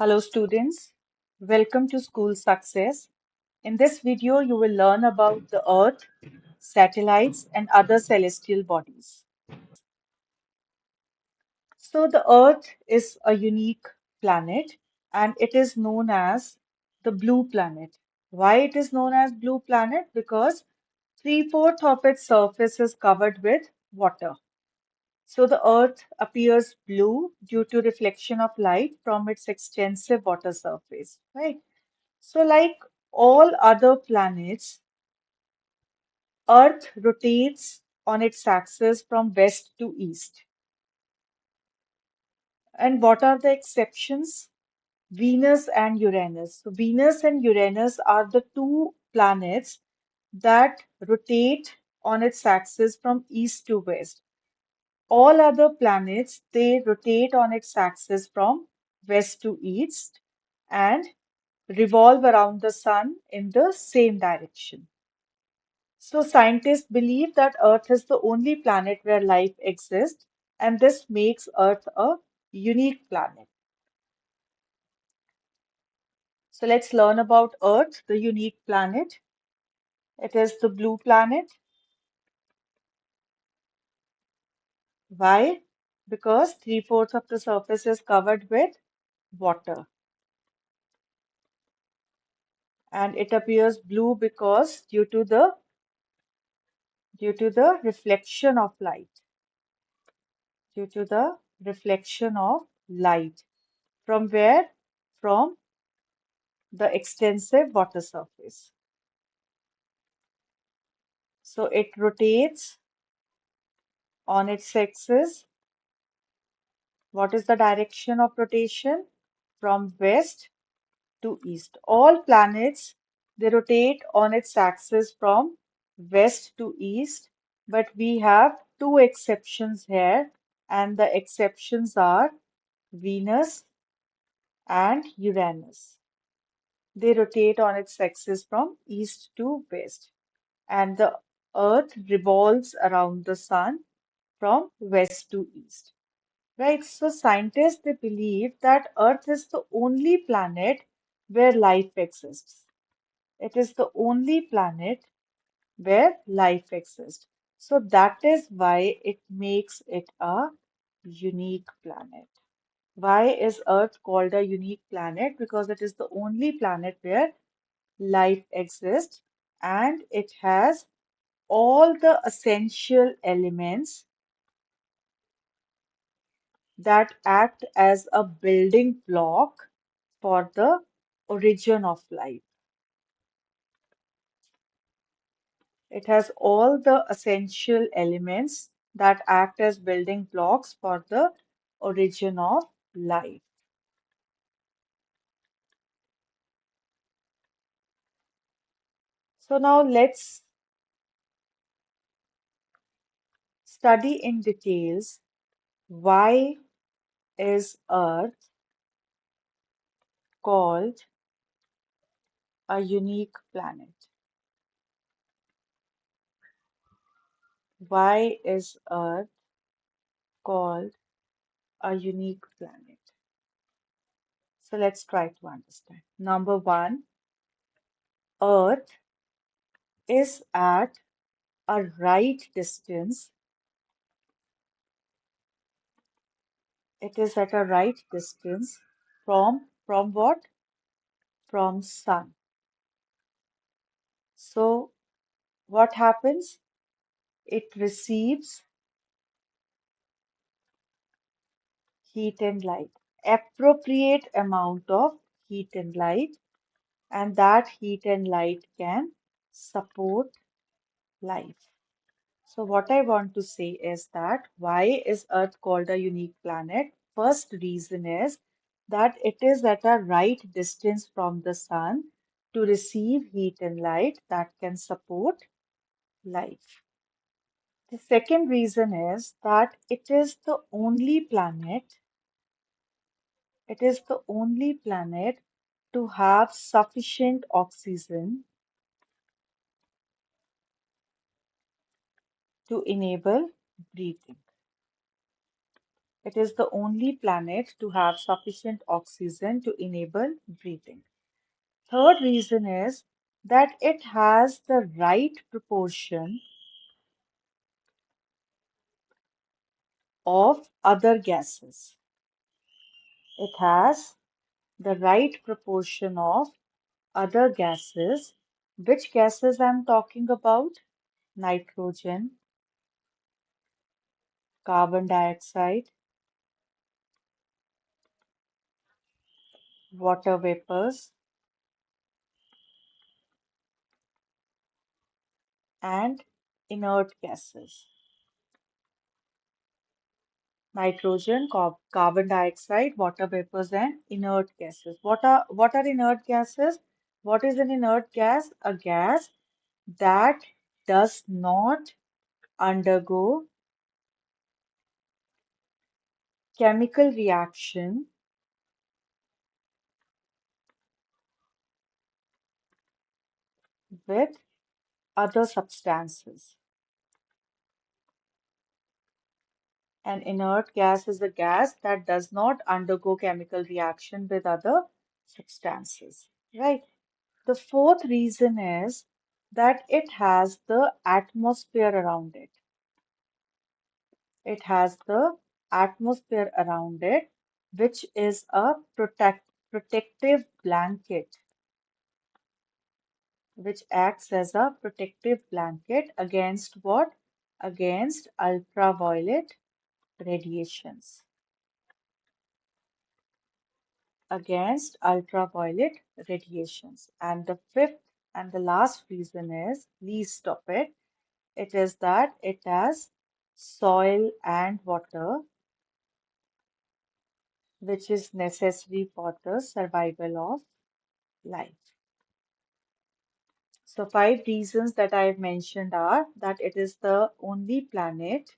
Hello students, welcome to School Success. In this video, you will learn about the Earth, satellites and other celestial bodies. So the Earth is a unique planet and it is known as the blue planet. Why it is known as blue planet? Because three-fourths of its surface is covered with water. So the Earth appears blue due to reflection of light from its extensive water surface, right? So, like all other planets, Earth rotates on its axis from west to east. And what are the exceptions? Venus and Uranus. So, Venus and Uranus are the two planets that rotate on its axis from east to west. All other planets, they rotate on its axis from west to east and revolve around the sun in the same direction. So, scientists believe that Earth is the only planet where life exists, and this makes Earth a unique planet. So, let's learn about Earth, the unique planet. It is the blue planet. Why? Because three-fourths of the surface is covered with water, and it appears blue because due to the reflection of light, due to the reflection of light. From where? From the extensive water surface. So it rotates on its axis. What is the direction of rotation? From west to east. All planets, they rotate on its axis from west to east, but we have two exceptions here, and the exceptions are Venus and Uranus. They rotate on its axis from east to west, and the Earth revolves around the sun from west to east. Right, so scientists they believe that Earth is the only planet where life exists. It is the only planet where life exists. So that is why it makes it a unique planet. Why is Earth called a unique planet? Because it is the only planet where life exists and it has all the essential elements that act as a building block for the origin of life. It has all the essential elements that act as building blocks for the origin of life. So now let's study in details why is Earth called a unique planet? Why is Earth called a unique planet? So let's try to understand. Number one, Earth is at a right distance. It is at a right distance from what? From sun. So what happens? It receives heat and light, appropriate amount of heat and light, and that heat and light can support life. So what I want to say is that why is Earth called a unique planet? First reason is that it is at a right distance from the sun to receive heat and light that can support life. The second reason is that it is the only planet to have sufficient oxygen to enable breathing. It is the only planet to have sufficient oxygen to enable breathing. Third reason is that it has the right proportion of other gases. It has the right proportion of other gases. Which gases I'm talking about? Nitrogen, carbon dioxide, water vapors, and inert gases. Nitrogen, carbon dioxide, water vapors, and inert gases. What are inert gases? What is an inert gas? A gas that does not undergo chemical reaction with other substances. An inert gas is a gas that does not undergo chemical reaction with other substances. Right? The fourth reason is that it has the atmosphere around it. It has the atmosphere around it, which is a protective blanket, which acts as a protective blanket against what? Against ultraviolet radiations. Against ultraviolet radiations. And the fifth and the last reason is, least of it, it is that it has soil and water, which is necessary for the survival of life. So, five reasons that I've mentioned are that it is the only planet.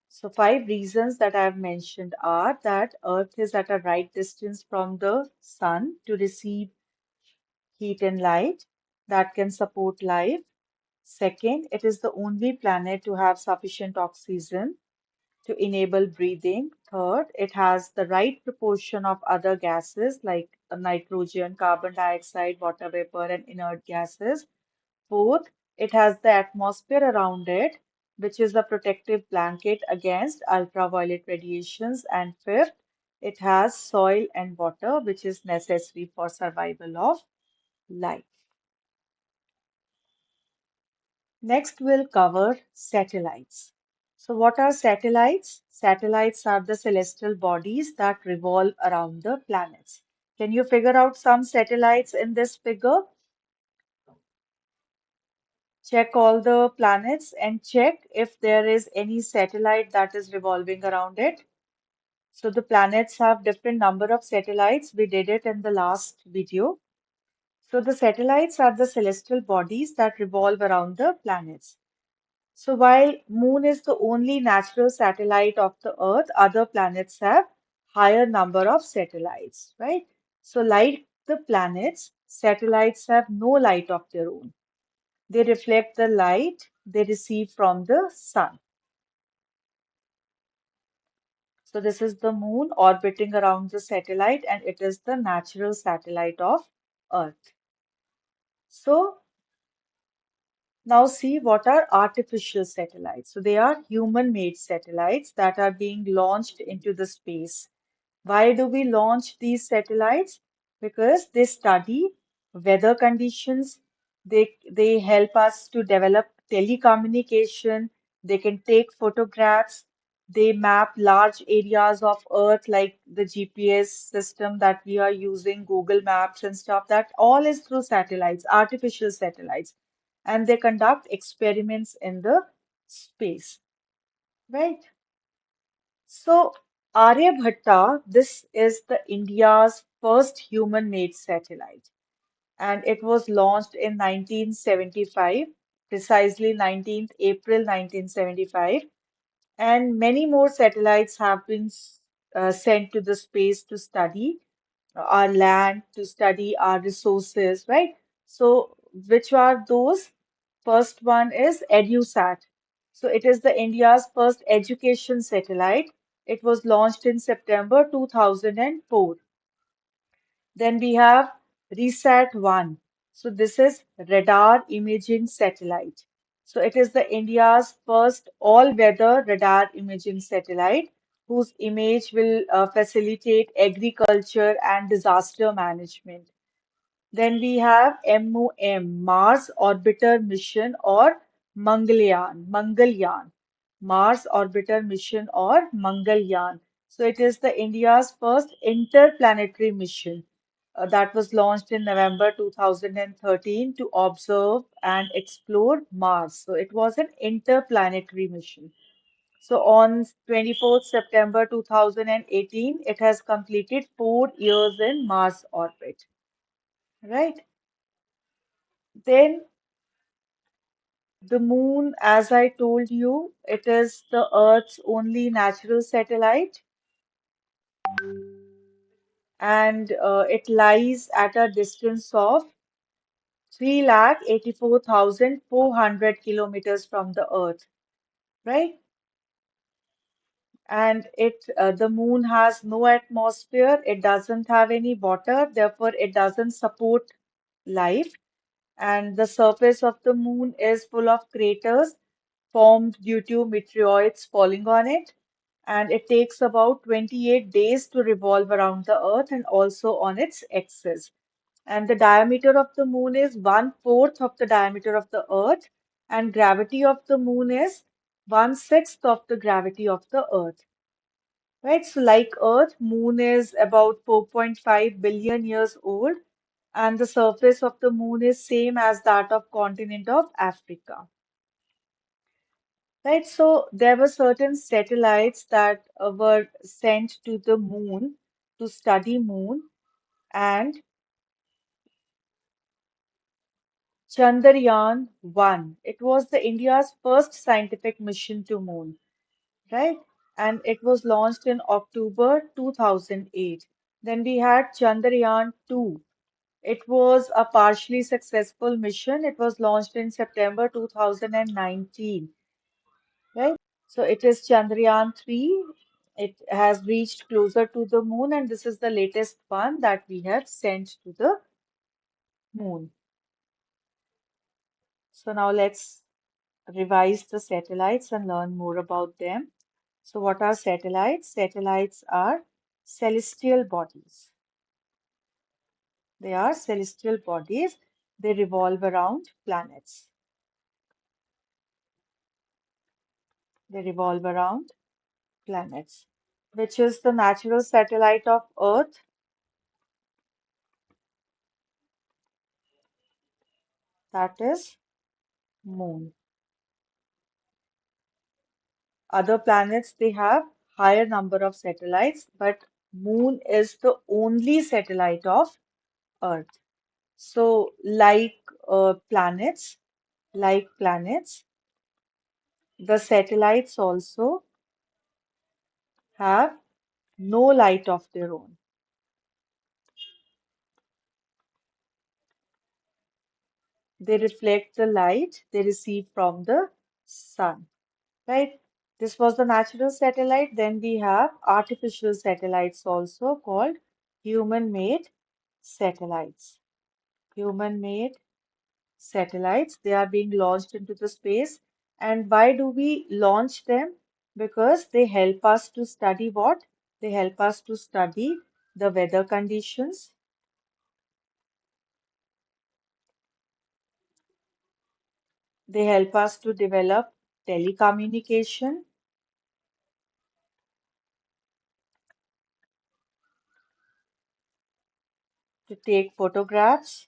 So, five reasons that I've mentioned are that Earth is at a right distance from the sun to receive heat and light that can support life. Second, it is the only planet to have sufficient oxygen to enable breathing. Third, it has the right proportion of other gases like nitrogen, carbon dioxide, water vapor, and inert gases. Fourth, it has the atmosphere around it, which is a protective blanket against ultraviolet radiations. And fifth, it has soil and water, which is necessary for survival of life. Next, we'll cover satellites. So, what are satellites? Satellites are the celestial bodies that revolve around the planets. Can you figure out some satellites in this figure? Check all the planets and check if there is any satellite that is revolving around it. So, the planets have different number of satellites. We did it in the last video. So, the satellites are the celestial bodies that revolve around the planets. So while Moon is the only natural satellite of the Earth, other planets have higher number of satellites, right? So like the planets, satellites have no light of their own. They reflect the light they receive from the sun. So this is the Moon orbiting around the satellite, and it is the natural satellite of Earth. So now see what are artificial satellites. So they are human-made satellites that are being launched into the space. Why do we launch these satellites? Because they study weather conditions. They help us to develop telecommunication. They can take photographs. They map large areas of Earth like the GPS system that we are using, Google Maps and stuff. That all is through satellites, artificial satellites. And they conduct experiments in the space, right? So, Aryabhatta, this is the India's first human-made satellite, and it was launched in 1975, precisely 19th April 1975, and many more satellites have been sent to the space to study our land, to study our resources, right? So, which are those? First one is EduSat. So it is the India's first education satellite. It was launched in September 2004. Then we have RESAT-1. So this is radar imaging satellite. So it is the India's first all-weather radar imaging satellite whose image will facilitate agriculture and disaster management. Then we have MOM, Mars Orbiter Mission or Mangalyaan, Mars Orbiter Mission or Mangalyaan. So it is the India's first interplanetary mission that was launched in November 2013 to observe and explore Mars. So it was an interplanetary mission. So on 24th September 2018, it has completed 4 years in Mars orbit, right? Then the moon, as I told you, it is the Earth's only natural satellite, and it lies at a distance of 3,84,400 kilometers from the Earth, right? And the moon has no atmosphere, it doesn't have any water, therefore it doesn't support life. And the surface of the moon is full of craters formed due to meteoroids falling on it. And it takes about 28 days to revolve around the Earth and also on its axis. And the diameter of the moon is one-fourth of the diameter of the Earth, and gravity of the moon is one-sixth of the gravity of the Earth. Right? So, like Earth, moon is about 4.5 billion years old, and the surface of the moon is same as that of continent of Africa. Right, so there were certain satellites that were sent to the moon to study moon, and Chandrayaan-1. It was the India's first scientific mission to moon, right? And it was launched in October 2008. Then we had Chandrayaan-2. It was a partially successful mission. It was launched in September 2019, right? So it is Chandrayaan 3. It has reached closer to the moon, and this is the latest one that we have sent to the moon. So now let's revise the satellites and learn more about them. So what are satellites? Satellites are celestial bodies. They are celestial bodies. They revolve around planets. They revolve around planets, which is the natural satellite of Earth. That is moon. Other planets, they have higher number of satellites, but moon is the only satellite of Earth. So, like planets, the satellites also have no light of their own. They reflect the light they receive from the sun, right? This was the natural satellite. Then we have artificial satellites also called human-made satellites. Human-made satellites. They are being launched into the space. And why do we launch them? Because they help us to study what? They help us to study the weather conditions. They help us to develop telecommunication, to take photographs,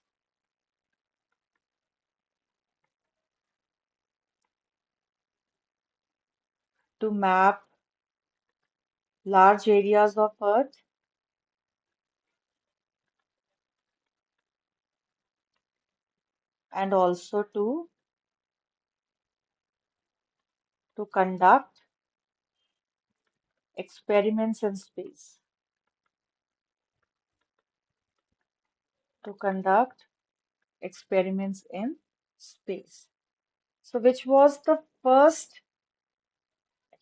to map large areas of Earth, and also to conduct experiments in space. To conduct experiments in space. So, which was the first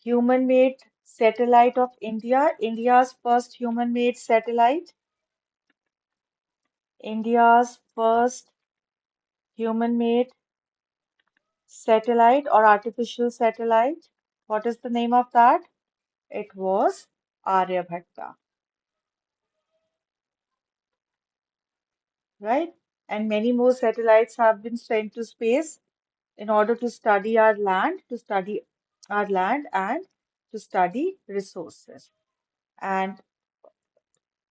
Human-made satellite of India, India's first human-made satellite, India's first human-made satellite or artificial satellite. What is the name of that? It was Aryabhatta, right? And many more satellites have been sent to space in order to study our land, and to study resources. And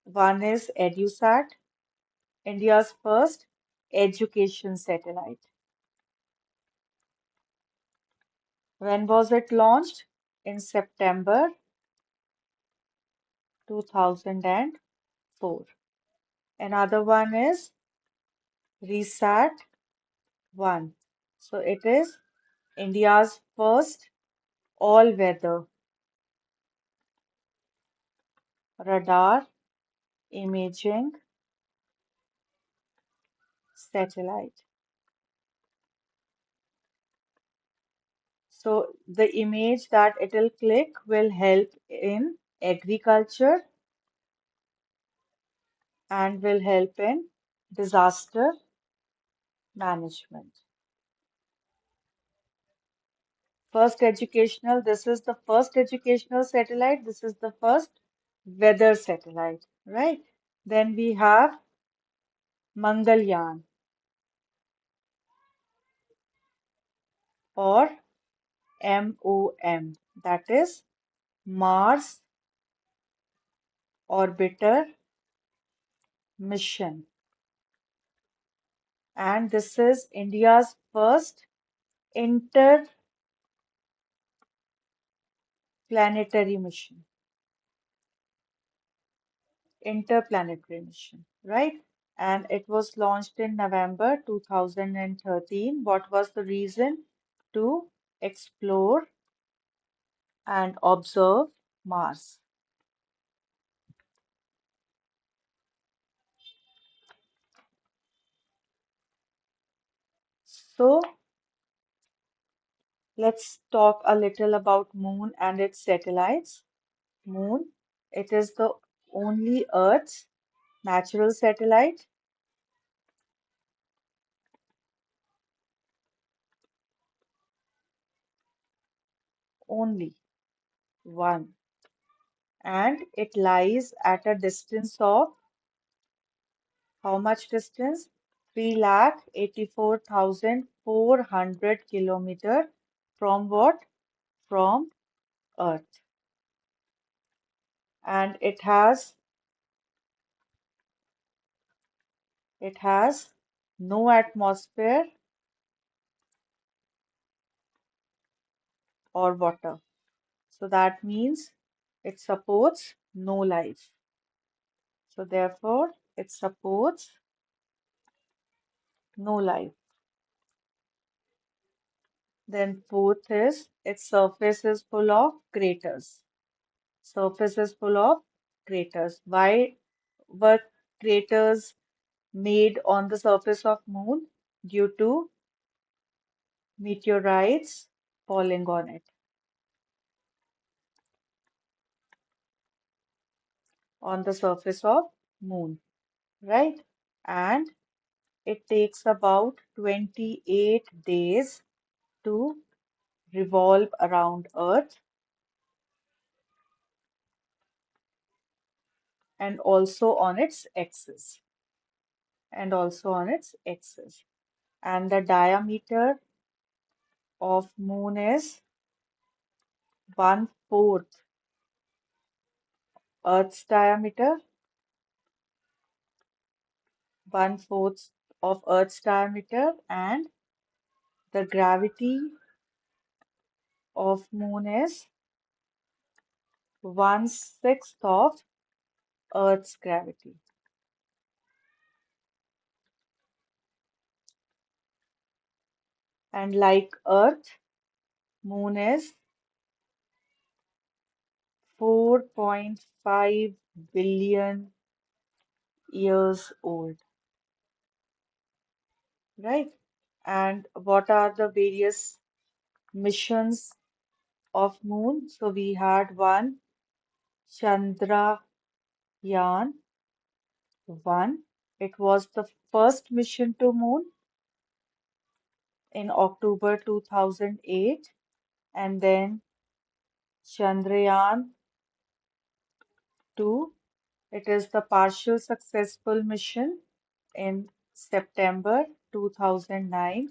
one is EduSat, India's first education satellite. When was it launched? In September 2004. Another one is RESAT 1. So it is India's first all-weather radar imaging satellite. So the image that it will click will help in agriculture and will help in disaster management. This is the first educational satellite. This is the first weather satellite, right? Then we have Mangalyaan or MOM, that is Mars Orbiter Mission. And this is India's first interplanetary mission. Interplanetary mission, right? And it was launched in November 2013. What was the reason? To explore and observe Mars. So let's talk a little about Moon and its satellites. Moon, it is the only Earth's natural satellite, only one, and it lies at a distance of how much distance? 3,84,400 kilometer from what? From Earth. And it has no atmosphere or water. So that means it supports no life. So therefore, it supports no life. Then fourth is its surface is full of craters. Surface is full of craters. Why were craters made on the surface of Moon? Due to meteorites falling on it, on the surface of Moon, right? And it takes about 28 days to revolve around Earth and also on its axis. And also on its axis. And the diameter of Moon is 1/4 Earth's diameter, 1/4 of Earth's diameter, and the gravity of Moon is 1/6 of Earth's gravity. And like Earth, Moon is 4.5 billion years old, right? And what are the various missions of moon. So we had one Chandrayaan 1. It was the first mission to moon in October 2008. And then Chandrayaan 2. It is the partial successful mission in September 2009.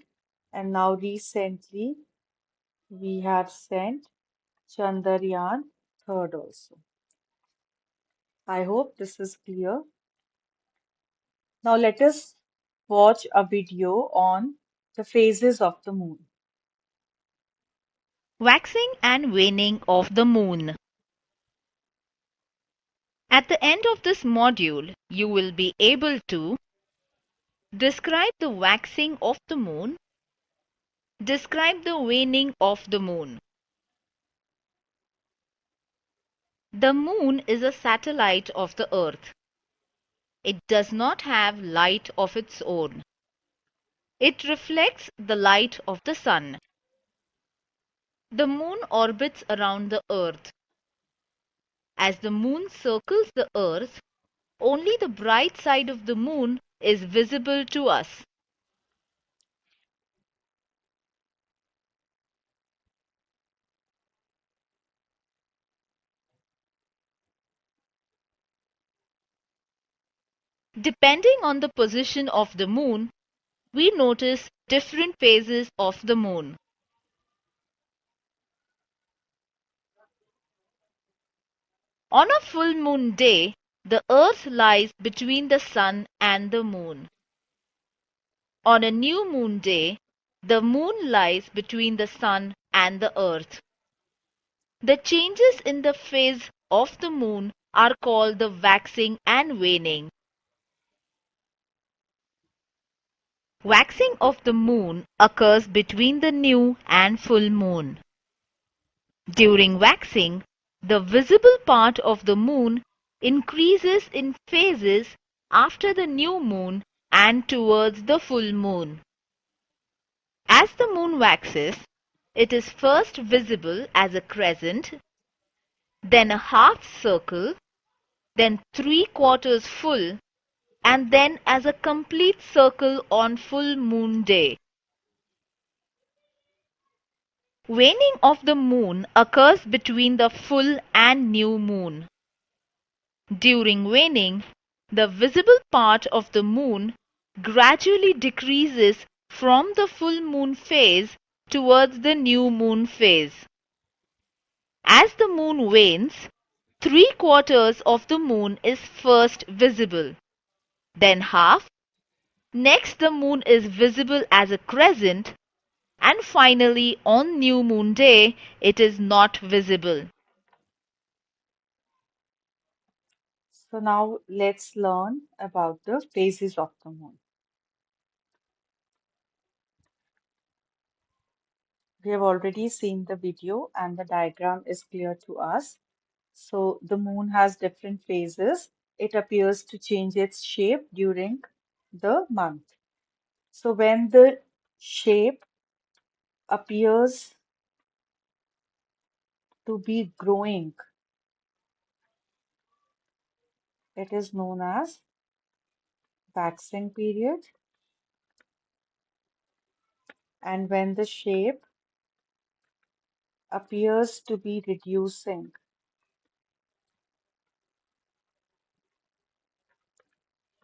And now recently we have sent Chandrayaan 3rd also. I hope this is clear. Now let us watch a video on the phases of the moon. Waxing and waning of the moon. At the end of this module, you will be able to describe the waxing of the moon, describe the waning of the moon. The moon is a satellite of the earth. It does not have light of its own. It reflects the light of the sun. The moon orbits around the earth. As the moon circles the earth, only the bright side of the moon is visible to us. Depending on the position of the moon, we notice different phases of the moon. On a full moon day, the earth lies between the sun and the moon. On a new moon day, the moon lies between the sun and the earth. The changes in the phase of the moon are called the waxing and waning. Waxing of the moon occurs between the new and full moon. During waxing, the visible part of the moon increases in phases after the new moon and towards the full moon. As the moon waxes, it is first visible as a crescent, then a half circle, then 3/4 full, and then as a complete circle on full moon day. Waning of the moon occurs between the full and new moon. During waning, the visible part of the moon gradually decreases from the full moon phase towards the new moon phase. As the moon wanes, 3/4 of the moon is first visible, then half, next the moon is visible as a crescent, and finally on new moon day it is not visible. So now let's learn about the phases of the moon. We have already seen the video and the diagram is clear to us. So the moon has different phases. It appears to change its shape during the month. So when the shape appears to be growing, it is known as waxing period. And when the shape appears to be reducing,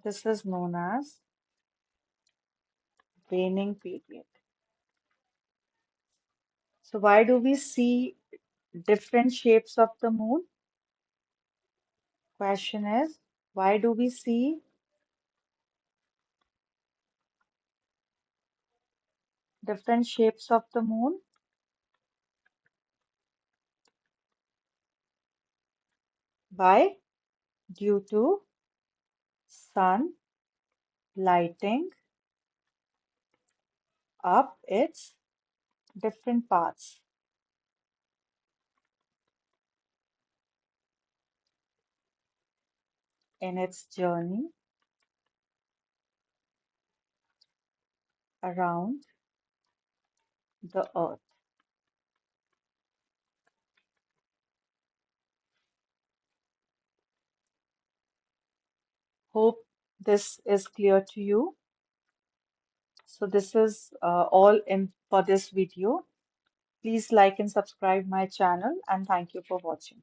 this is known as waning period. So why do we see different shapes of the moon? Question is, why do we see different shapes of the moon? Why? Due to sun lighting up its different parts in its journey around the earth. Hope this is clear to you. So this is all in for this video. Please like and subscribe my channel and thank you for watching.